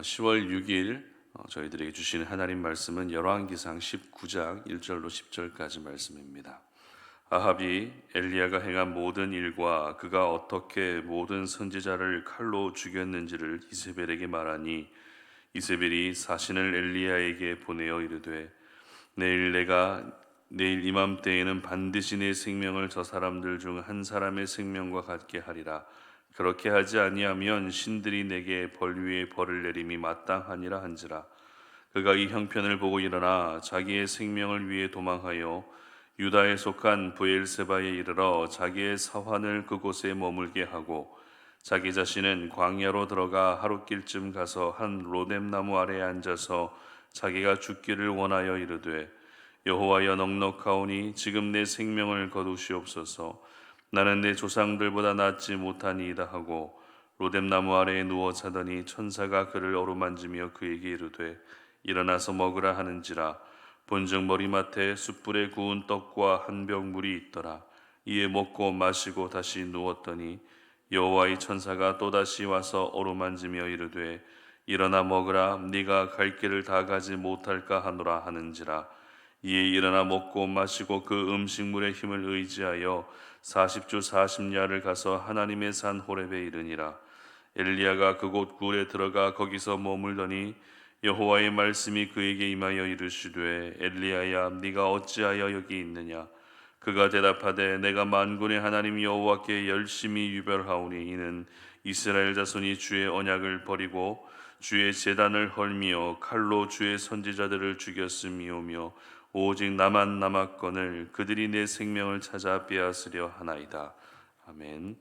10월 6일 저희들에게 주시는 하나님 말씀은 열왕기상 19장 1절로 10절까지 말씀입니다. 아합이 엘리야가 행한 모든 일과 그가 어떻게 모든 선지자를 칼로 죽였는지를 이세벨에게 말하니 이세벨이 사신을 엘리야에게 보내어 이르되 내일 이맘때에는 반드시 내 생명을 저 사람들 중 한 사람의 생명과 같게 하리라. 그렇게 하지 아니하면 신들이 내게 벌 위에 벌을 내림이 마땅하니라 한지라. 그가 이 형편을 보고 일어나 자기의 생명을 위해 도망하여 유다에 속한 브엘세바에 이르러 자기의 사환을 그곳에 머물게 하고 자기 자신은 광야로 들어가 하룻길쯤 가서 한 로뎀나무 아래에 앉아서 자기가 죽기를 원하여 이르되 여호와여 넉넉하오니 지금 내 생명을 거두시옵소서. 나는 내 조상들보다 낫지 못하니이다 하고 로뎀나무 아래에 누워 자더니 천사가 그를 어루만지며 그에게 이르되 일어나서 먹으라 하는지라. 본즉 머리맡에 숯불에 구운 떡과 한 병 물이 있더라. 이에 먹고 마시고 다시 누웠더니 여호와의 천사가 또다시 와서 어루만지며 이르되 일어나 먹으라. 네가 갈 길을 다 가지 못할까 하노라 하는지라. 이에 일어나 먹고 마시고 그 음식물의 힘을 의지하여 40주 40야를 가서 하나님의 산 호렙에 이르니라. 엘리야가 그곳 굴에 들어가 거기서 머물더니 여호와의 말씀이 그에게 임하여 이르시되 엘리야야 네가 어찌하여 여기 있느냐. 그가 대답하되 내가 만군의 하나님 여호와께 열심히 유별하오니 이는 이스라엘 자손이 주의 언약을 버리고 주의 제단을 헐미어 칼로 주의 선지자들을 죽였음이오며 오직 나만 남았거늘 그들이 내 생명을 찾아 빼앗으려 하나이다. 아멘.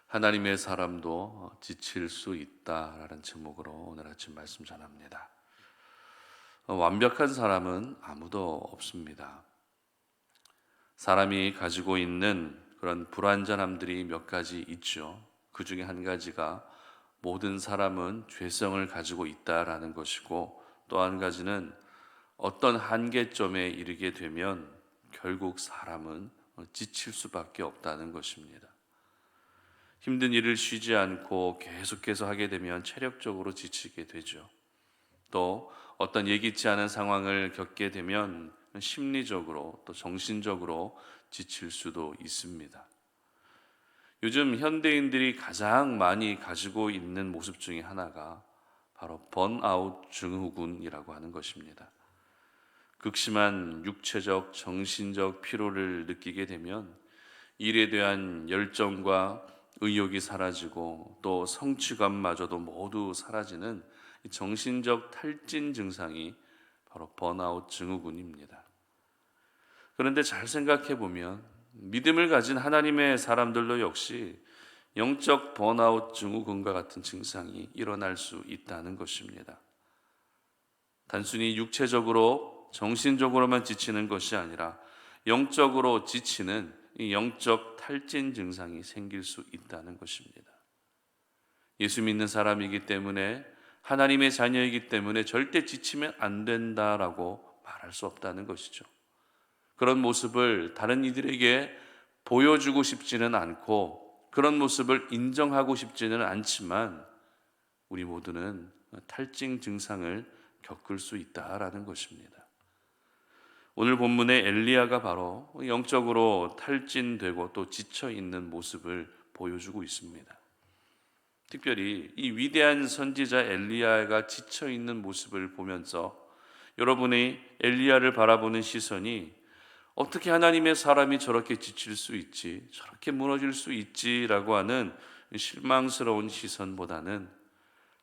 하나님의 사람도 지칠 수 있다라는 제목으로 오늘 아침 말씀 전합니다. 완벽한 사람은 아무도 없습니다. 사람이 가지고 있는 그런 불완전함들이 몇 가지 있죠. 그 중에 한 가지가 모든 사람은 죄성을 가지고 있다라는 것이고, 또 한 가지는 어떤 한계점에 이르게 되면 결국 사람은 지칠 수밖에 없다는 것입니다. 힘든 일을 쉬지 않고 계속해서 하게 되면 체력적으로 지치게 되죠. 또 어떤 예기치 않은 상황을 겪게 되면 심리적으로 또 정신적으로 지칠 수도 있습니다. 요즘 현대인들이 가장 많이 가지고 있는 모습 중에 하나가 바로 번아웃 증후군이라고 하는 것입니다. 극심한 육체적, 정신적 피로를 느끼게 되면 일에 대한 열정과 의욕이 사라지고 또 성취감마저도 모두 사라지는 정신적 탈진 증상이 바로 번아웃 증후군입니다. 그런데 잘 생각해 보면 믿음을 가진 하나님의 사람들도 역시 영적 번아웃 증후군과 같은 증상이 일어날 수 있다는 것입니다. 단순히 육체적으로 정신적으로만 지치는 것이 아니라 영적으로 지치는 이 영적 탈진 증상이 생길 수 있다는 것입니다. 예수 믿는 사람이기 때문에, 하나님의 자녀이기 때문에 절대 지치면 안 된다라고 말할 수 없다는 것이죠. 그런 모습을 다른 이들에게 보여주고 싶지는 않고 그런 모습을 인정하고 싶지는 않지만 우리 모두는 탈진 증상을 겪을 수 있다라는 것입니다. 오늘 본문의 엘리야가 바로 영적으로 탈진되고 또 지쳐있는 모습을 보여주고 있습니다. 특별히 이 위대한 선지자 엘리야가 지쳐있는 모습을 보면서 여러분이 엘리야를 바라보는 시선이 어떻게 하나님의 사람이 저렇게 지칠 수 있지, 저렇게 무너질 수 있지라고 하는 실망스러운 시선보다는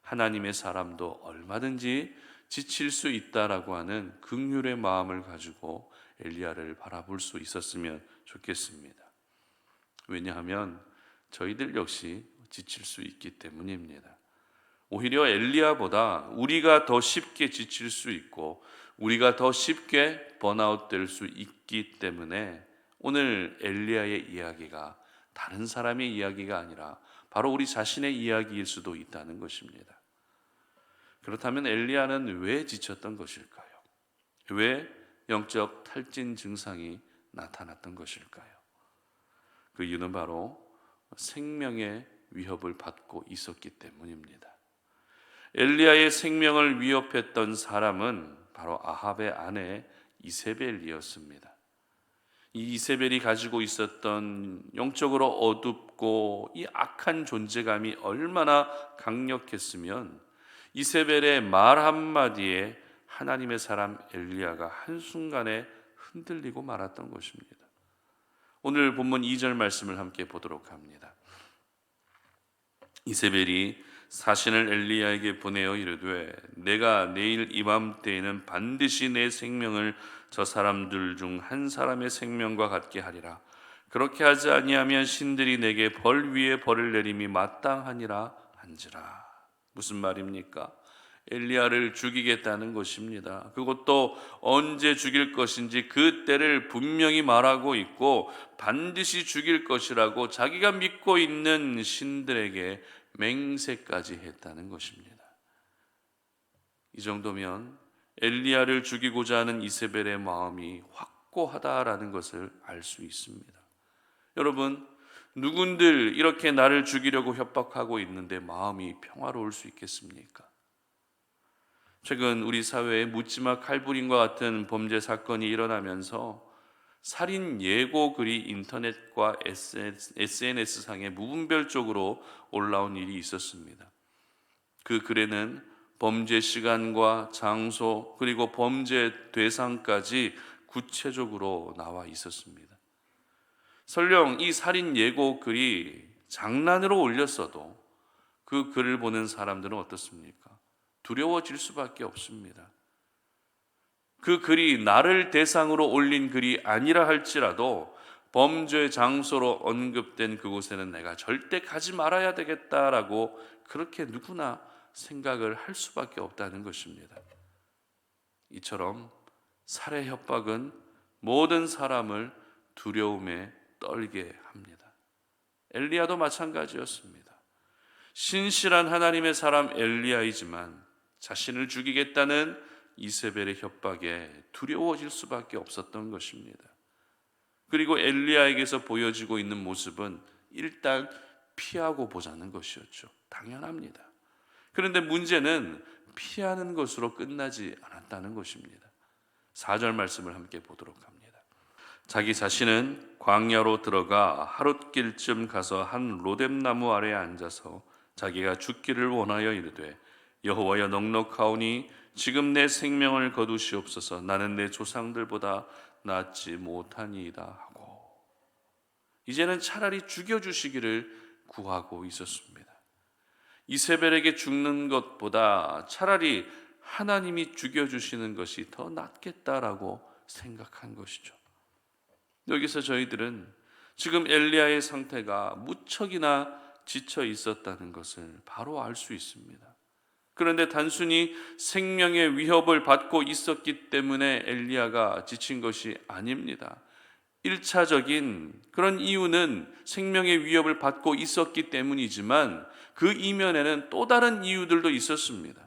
하나님의 사람도 얼마든지 지칠 수 있다라고 하는 긍휼의 마음을 가지고 엘리야를 바라볼 수 있었으면 좋겠습니다. 왜냐하면 저희들 역시 지칠 수 있기 때문입니다. 오히려 엘리야보다 우리가 더 쉽게 지칠 수 있고 우리가 더 쉽게 번아웃 될 수 있기 때문에 오늘 엘리야의 이야기가 다른 사람의 이야기가 아니라 바로 우리 자신의 이야기일 수도 있다는 것입니다. 그렇다면 엘리야는 왜 지쳤던 것일까요? 왜 영적 탈진 증상이 나타났던 것일까요? 그 이유는 바로 생명의 위협을 받고 있었기 때문입니다. 엘리야의 생명을 위협했던 사람은 바로 아합의 아내 이세벨이었습니다. 이 이세벨이 가지고 있었던 영적으로 어둡고 이 악한 존재감이 얼마나 강력했으면 이세벨의 말 한마디에 하나님의 사람 엘리야가 한순간에 흔들리고 말았던 것입니다. 오늘 본문 2절 말씀을 함께 보도록 합니다. 이세벨이 사신을 엘리야에게 보내어 이르되 내가 내일 이맘때에는 반드시 내 생명을 저 사람들 중 한 사람의 생명과 같게 하리라. 그렇게 하지 아니하면 신들이 내게 벌 위에 벌을 내림이 마땅하니라 한지라. 무슨 말입니까? 엘리야를 죽이겠다는 것입니다. 그것도 언제 죽일 것인지 그 때를 분명히 말하고 있고 반드시 죽일 것이라고 자기가 믿고 있는 신들에게 맹세까지 했다는 것입니다. 이 정도면 엘리야를 죽이고자 하는 이세벨의 마음이 확고하다라는 것을 알 수 있습니다. 여러분, 누군들 이렇게 나를 죽이려고 협박하고 있는데 마음이 평화로울 수 있겠습니까? 최근 우리 사회에 묻지마 칼부림과 같은 범죄 사건이 일어나면서 살인 예고 글이 인터넷과 SNS상에 무분별적으로 올라온 일이 있었습니다. 그 글에는 범죄 시간과 장소 그리고 범죄 대상까지 구체적으로 나와 있었습니다. 설령 이 살인 예고 글이 장난으로 올렸어도 그 글을 보는 사람들은 어떻습니까? 두려워질 수밖에 없습니다. 그 글이 나를 대상으로 올린 글이 아니라 할지라도 범죄 장소로 언급된 그곳에는 내가 절대 가지 말아야 되겠다라고 그렇게 누구나 생각을 할 수밖에 없다는 것입니다. 이처럼 살해 협박은 모든 사람을 두려움에 떨게 합니다. 엘리야도 마찬가지였습니다. 신실한 하나님의 사람 엘리야이지만 자신을 죽이겠다는 이세벨의 협박에 두려워질 수밖에 없었던 것입니다. 그리고 엘리야에게서 보여지고 있는 모습은 일단 피하고 보자는 것이었죠. 당연합니다. 그런데 문제는 피하는 것으로 끝나지 않았다는 것입니다. 4절 말씀을 함께 보도록 합니다. 자기 자신은 광야로 들어가 하룻길쯤 가서 한 로뎀나무 아래에 앉아서 자기가 죽기를 원하여 이르되 여호와여 넉넉하오니 지금 내 생명을 거두시옵소서. 나는 내 조상들보다 낫지 못하니이다 하고 이제는 차라리 죽여주시기를 구하고 있었습니다. 이세벨에게 죽는 것보다 차라리 하나님이 죽여주시는 것이 더 낫겠다라고 생각한 것이죠. 여기서 저희들은 지금 엘리야의 상태가 무척이나 지쳐 있었다는 것을 바로 알 수 있습니다. 그런데 단순히 생명의 위협을 받고 있었기 때문에 엘리야가 지친 것이 아닙니다. 1차적인 그런 이유는 생명의 위협을 받고 있었기 때문이지만 그 이면에는 또 다른 이유들도 있었습니다.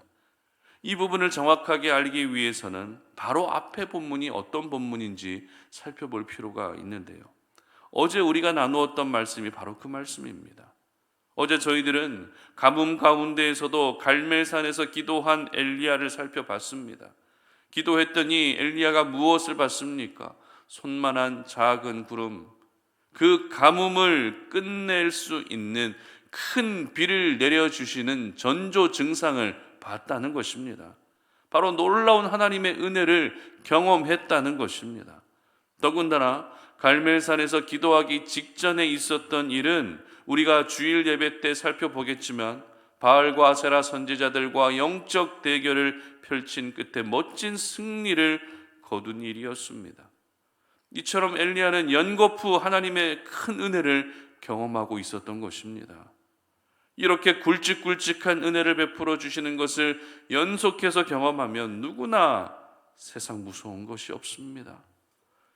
이 부분을 정확하게 알기 위해서는 바로 앞에 본문이 어떤 본문인지 살펴볼 필요가 있는데요. 어제 우리가 나누었던 말씀이 바로 그 말씀입니다. 어제 저희들은 가뭄 가운데에서도 갈멜산에서 기도한 엘리야를 살펴봤습니다. 기도했더니 엘리야가 무엇을 받습니까? 손만한 작은 구름, 그 가뭄을 끝낼 수 있는 큰 비를 내려주시는 전조 증상을 봤다는 것입니다. 바로 놀라운 하나님의 은혜를 경험했다는 것입니다. 더군다나 갈멜산에서 기도하기 직전에 있었던 일은 우리가 주일 예배 때 살펴보겠지만 바알과 아세라 선지자들과 영적 대결을 펼친 끝에 멋진 승리를 거둔 일이었습니다. 이처럼 엘리야는 연거푸 하나님의 큰 은혜를 경험하고 있었던 것입니다. 이렇게 굵직굵직한 은혜를 베풀어 주시는 것을 연속해서 경험하면 누구나 세상 무서운 것이 없습니다.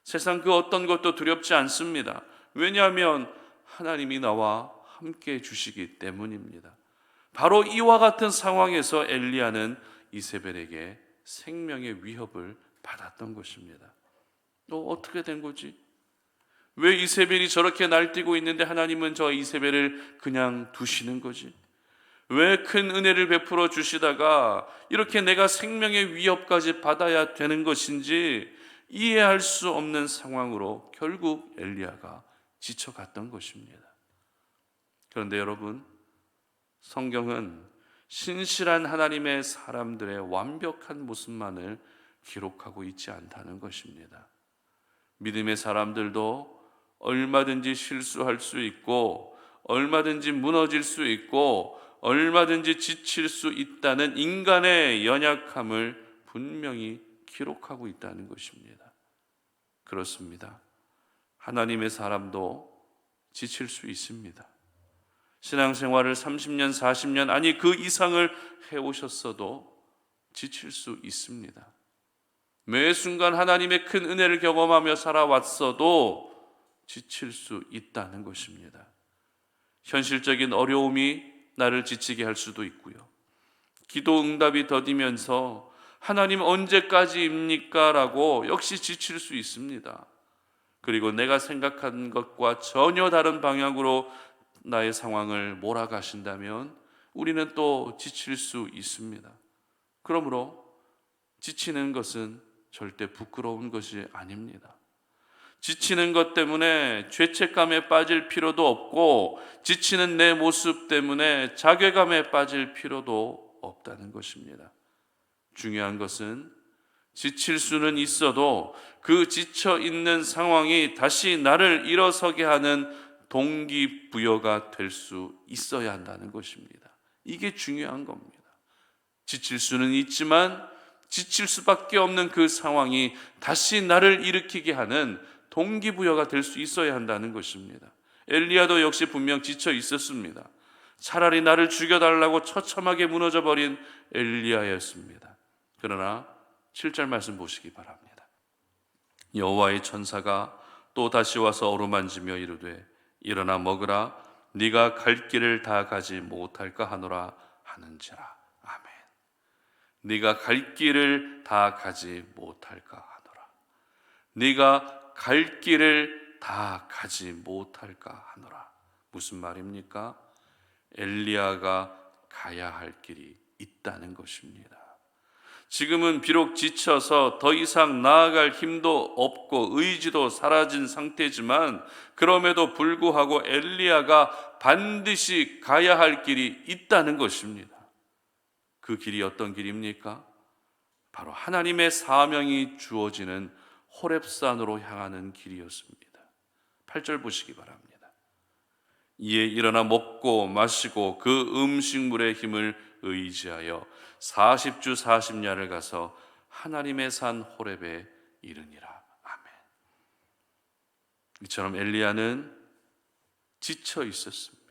세상 그 어떤 것도 두렵지 않습니다. 왜냐하면 하나님이 나와 함께 해 주시기 때문입니다. 바로 이와 같은 상황에서 엘리야는 이세벨에게 생명의 위협을 받았던 것입니다. 또 어떻게 된 거지? 왜 이세벨이 저렇게 날뛰고 있는데 하나님은 저 이세벨을 그냥 두시는 거지? 왜 큰 은혜를 베풀어 주시다가 이렇게 내가 생명의 위협까지 받아야 되는 것인지 이해할 수 없는 상황으로 결국 엘리야가 지쳐갔던 것입니다. 그런데 여러분, 성경은 신실한 하나님의 사람들의 완벽한 모습만을 기록하고 있지 않다는 것입니다. 믿음의 사람들도 얼마든지 실수할 수 있고 얼마든지 무너질 수 있고 얼마든지 지칠 수 있다는 인간의 연약함을 분명히 기록하고 있다는 것입니다. 그렇습니다. 하나님의 사람도 지칠 수 있습니다. 신앙생활을 30년, 40년 아니 그 이상을 해오셨어도 지칠 수 있습니다. 매 순간 하나님의 큰 은혜를 경험하며 살아왔어도 지칠 수 있다는 것입니다. 현실적인 어려움이 나를 지치게 할 수도 있고요. 기도 응답이 더디면서 하나님 언제까지입니까? 라고 역시 지칠 수 있습니다. 그리고 내가 생각한 것과 전혀 다른 방향으로 나의 상황을 몰아가신다면 우리는 또 지칠 수 있습니다. 그러므로 지치는 것은 절대 부끄러운 것이 아닙니다. 지치는 것 때문에 죄책감에 빠질 필요도 없고 지치는 내 모습 때문에 자괴감에 빠질 필요도 없다는 것입니다. 중요한 것은 지칠 수는 있어도 그 지쳐 있는 상황이 다시 나를 일어서게 하는 동기부여가 될 수 있어야 한다는 것입니다. 이게 중요한 겁니다. 지칠 수는 있지만 지칠 수밖에 없는 그 상황이 다시 나를 일으키게 하는 동기부여가 될 수 있어야 한다는 것입니다. 엘리야도 역시 분명 지쳐 있었습니다. 차라리 나를 죽여달라고 처참하게 무너져버린 엘리야였습니다. 그러나 7절 말씀 보시기 바랍니다. 여호와의 천사가 또 다시 와서 어루만지며 이르되 일어나 먹으라 네가 갈 길을 다 가지 못할까 하노라 하는지라. 아멘. 네가 갈 길을 다 가지 못할까 하노라. 네가 갈 길을 다 가지 못할까 하노라. 무슨 말입니까? 엘리야가 가야 할 길이 있다는 것입니다. 지금은 비록 지쳐서 더 이상 나아갈 힘도 없고 의지도 사라진 상태지만 그럼에도 불구하고 엘리야가 반드시 가야 할 길이 있다는 것입니다. 그 길이 어떤 길입니까? 바로 하나님의 사명이 주어지는 호렙산으로 향하는 길이었습니다. 8절 보시기 바랍니다. 이에 일어나 먹고 마시고 그 음식물의 힘을 의지하여 40주 40야를 가서 하나님의 산 호렙에 이르니라. 아멘. 이처럼 엘리야는 지쳐 있었습니다.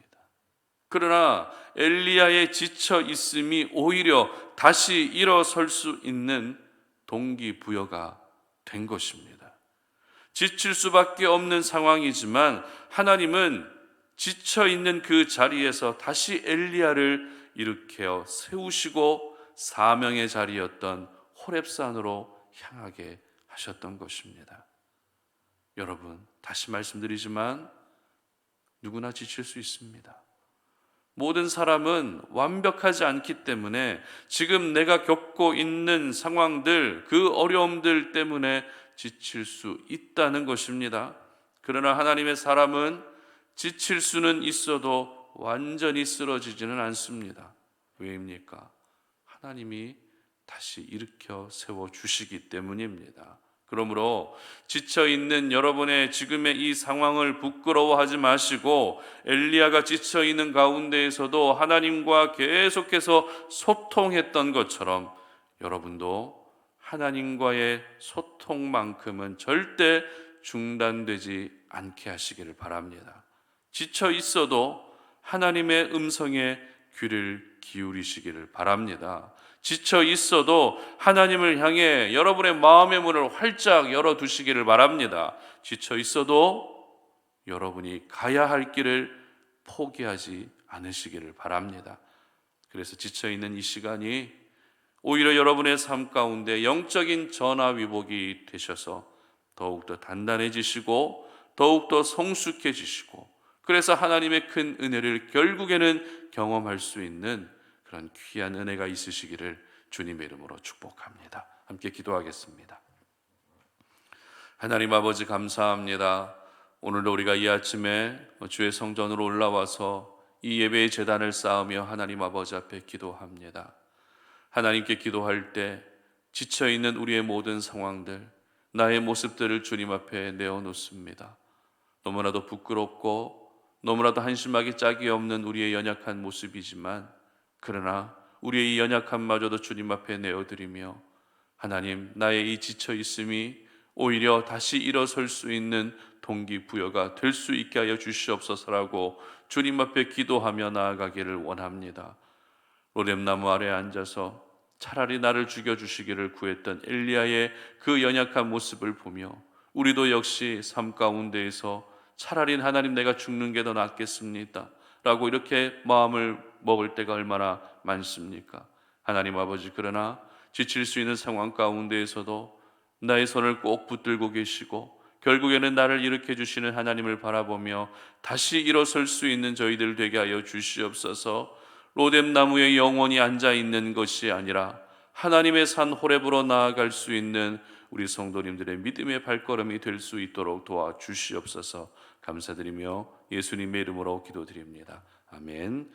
그러나 엘리야의 지쳐 있음이 오히려 다시 일어설 수 있는 동기부여가 된 것입니다. 지칠 수밖에 없는 상황이지만 하나님은 지쳐 있는 그 자리에서 다시 엘리야를 일으켜 세우시고 사명의 자리였던 호렙산으로 향하게 하셨던 것입니다. 여러분, 다시 말씀드리지만 누구나 지칠 수 있습니다. 모든 사람은 완벽하지 않기 때문에 지금 내가 겪고 있는 상황들, 그 어려움들 때문에 지칠 수 있다는 것입니다. 그러나 하나님의 사람은 지칠 수는 있어도 완전히 쓰러지지는 않습니다. 왜입니까? 하나님이 다시 일으켜 세워주시기 때문입니다. 그러므로 지쳐있는 여러분의 지금의 이 상황을 부끄러워하지 마시고 엘리야가 지쳐있는 가운데에서도 하나님과 계속해서 소통했던 것처럼 여러분도 하나님과의 소통만큼은 절대 중단되지 않게 하시기를 바랍니다. 지쳐 있어도 하나님의 음성에 귀를 기울이시기를 바랍니다. 지쳐 있어도 하나님을 향해 여러분의 마음의 문을 활짝 열어두시기를 바랍니다. 지쳐 있어도 여러분이 가야 할 길을 포기하지 않으시기를 바랍니다. 그래서 지쳐 있는 이 시간이 오히려 여러분의 삶 가운데 영적인 전화위복이 되셔서 더욱더 단단해지시고 더욱더 성숙해지시고 그래서 하나님의 큰 은혜를 결국에는 경험할 수 있는 그런 귀한 은혜가 있으시기를 주님의 이름으로 축복합니다. 함께 기도하겠습니다. 하나님 아버지 감사합니다. 오늘도 우리가 이 아침에 주의 성전으로 올라와서 이 예배의 제단을 쌓으며 하나님 아버지 앞에 기도합니다. 하나님께 기도할 때 지쳐있는 우리의 모든 상황들, 나의 모습들을 주님 앞에 내어놓습니다. 너무나도 부끄럽고 너무나도 한심하기 짝이 없는 우리의 연약한 모습이지만, 그러나 우리의 이 연약함마저도 주님 앞에 내어드리며, 하나님, 나의 이 지쳐있음이 오히려 다시 일어설 수 있는 동기부여가 될 수 있게 하여 주시옵소서라고 주님 앞에 기도하며 나아가기를 원합니다. 로뎀나무 아래에 앉아서 차라리 나를 죽여주시기를 구했던 엘리야의 그 연약한 모습을 보며, 우리도 역시 삶 가운데에서 차라리 하나님 내가 죽는 게 더 낫겠습니다 라고 이렇게 마음을 먹을 때가 얼마나 많습니까? 하나님 아버지, 그러나 지칠 수 있는 상황 가운데에서도 나의 손을 꼭 붙들고 계시고 결국에는 나를 일으켜 주시는 하나님을 바라보며 다시 일어설 수 있는 저희들 되게 하여 주시옵소서. 로뎀나무에 영원히 앉아 있는 것이 아니라 하나님의 산 호렙으로 나아갈 수 있는 우리 성도님들의 믿음의 발걸음이 될 수 있도록 도와주시옵소서. 감사드리며 예수님의 이름으로 기도드립니다. 아멘.